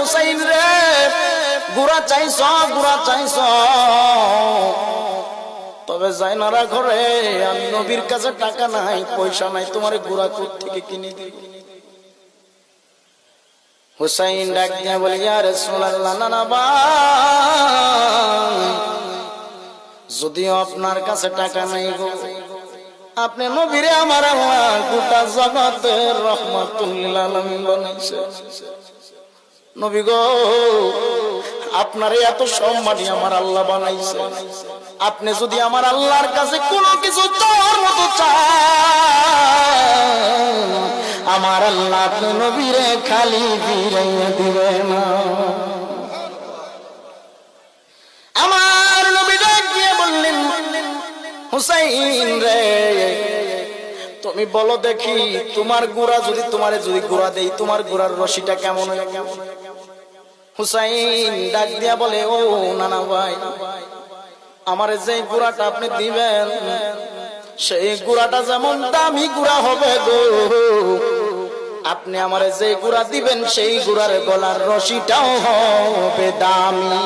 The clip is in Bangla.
হুসাইন রে গুড়া চাইছ তবে জাইনারা ঘরে আমি নবীর কাছে টাকা নাই পয়সা নাই তোমার গুড়া কোত্থেকে কিনে দিব হুসাইন ডাক দিয়া বলে ইয়া রাসূলুল্লাহ না ভাই যদিও আপনার কাছে টাকা নাই গো আপনি নবীরে আমার আল্লাহ গোটা জগতের রহমাতুল লিল আলামিন বানাইছে নবী গো আপনারে এত সম্মানী আমার আল্লাহ বানাইছে আপনি যদি আমার আল্লাহর কাছে কোনো কিছু চাওয়ার মতো চান আমার আল্লাহ আপনি নবীরে খালি ফিরাইয়া দিবে না আমার নবী ডাক দিয়ে বললেন হুসাইন রে তুমি বলো দেখি তোমার গোড়া যদি তোমারে যদি গোড়া দেই তোমার গোড়ার রশিটা কেমন হয় হুসাইন ডাক দিয়া বলে ও নানা ভাই আমার যে গোড়াটা আপনি দিবেন সেই গোড়াটা যেমন দামি গোড়া হবে গো আপনি আমারে যে গোড়া দিবেন সেই গোড়ার গলার রশিটাও হবে দামি